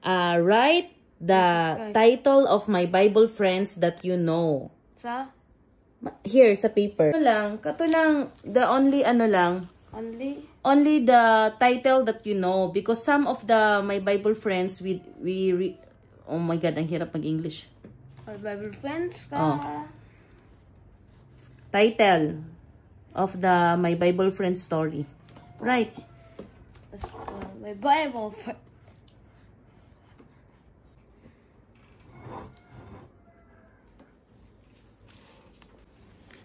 Write the title of my Bible friends that you know. Sa? Here, sa paper. Kato lang, the only Only the title that you know. Because some of my Bible friends, oh my God, ang hirap mag-English. Our Bible friends ka. Oh. Title of my Bible friends story. Right. My Bible friends.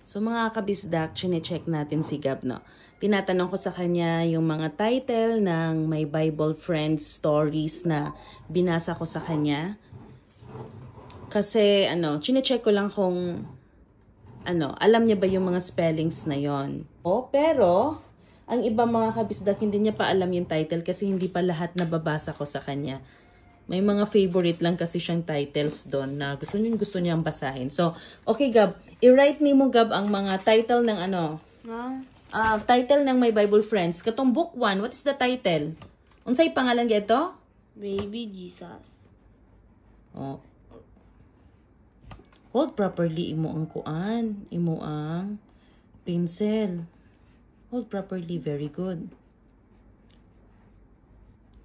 So mga kabisdak, chine-check natin si Gab, no? Tinatanong ko sa kanya yung mga title ng my Bible friends stories na binasa ko sa kanya. Kasi, chine-check ko lang kung, alam niya ba yung mga spellings na yon. Pero, ang iba mga kabisdak, hindi niya pa alam yung title kasi hindi pa lahat nababasa ko sa kanya. May mga favorite lang kasi siyang titles doon na gusto niyang basahin. So, okay Gab, i-write mo Gab ang mga title ng title ng My Bible Friends. Katong book 1, what is the title? Unsay pangalan gito? Baby Jesus. Oh. Hold properly imo ang kuan, imo ang pencil. Hold properly, very good.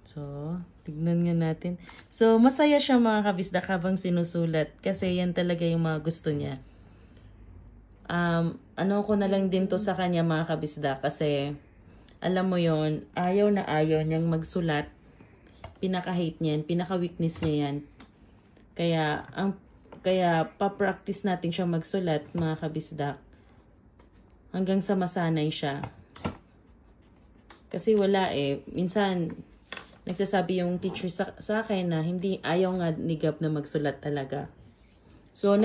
So, tignan nga natin. So, masaya siya mga kabisdak habang sinusulat kasi yan talaga yung mga gusto niya. Ko na lang din to sa kanya mga kabisdak kasi alam mo yon, ayaw na ayaw niyang magsulat. Pinaka-hate niya yan, pinaka-weakness niya yan. Kaya pa-practice natin siya magsulat mga kabisdak hanggang sa masanay siya. Kasi wala minsan nagsasabi yung teacher sa akin na ayaw nga ni Gab na magsulat talaga. So,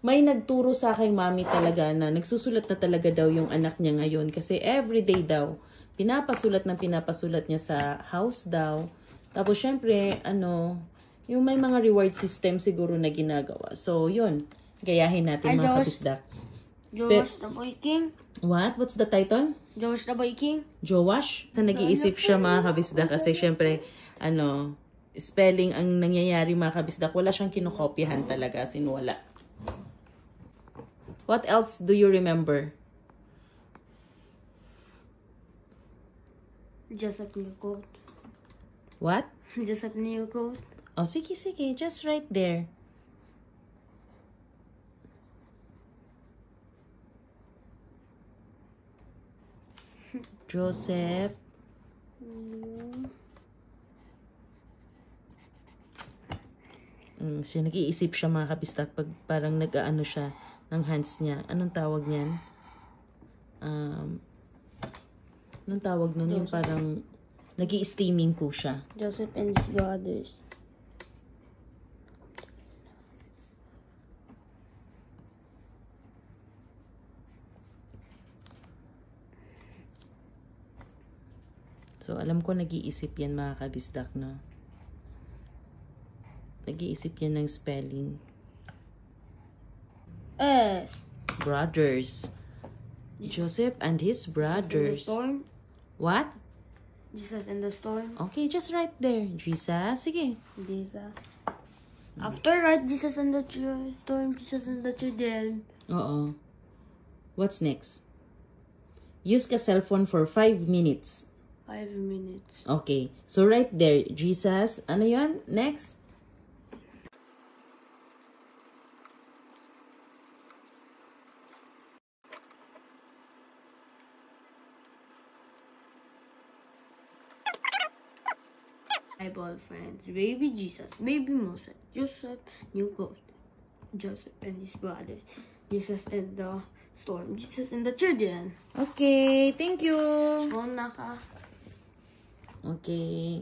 may nagturo sa akin mami talaga na nagsusulat na talaga daw yung anak niya ngayon. Kasi everyday daw, pinapasulat niya sa house daw. Tapos, syempre, yung may mga reward system siguro na ginagawa. So, yun. Gayahin natin mga kabisdak. Jowash the Boy King. What? What's the title? Jowash the Boy King. Jowash? Sa nag-iisip siya mga kabisdak kasi syempre, spelling ang nangyayari mga kabisdak. Wala siyang kinokopyahan talaga. Sinuwala. What else do you remember? Joseph Newcoat. What? Joseph Newcoat. Oh, sige. Just right there. Joseph. Siya nag-iisip siya mga kabistak pag parang nag-aano siya ng hands niya. Anong tawag niyan? Anong tawag nun? Yung parang nag-i-steaming po siya. Joseph and his brothers. So, alam ko nag-iisip yan mga kabisdak, no? Nag-iisip yan ng spelling. S. Brothers. Joseph and his brothers. Jesus in the storm. What? Jesus in the storm. Okay, just right there. Jesus. Sige. Jesus. After right, Jesus in the storm, Jesus in the children. Oo. What's next? Use ka cellphone for 5 minutes. 5 minutes. Okay. So, right there, Jesus. Ano yan? Next. Bible friends. Baby Jesus. Baby Moses. Joseph Newcoat. Joseph and his brothers. Jesus in the storm. Jesus and the children. Okay. Thank you. Naka. Okay.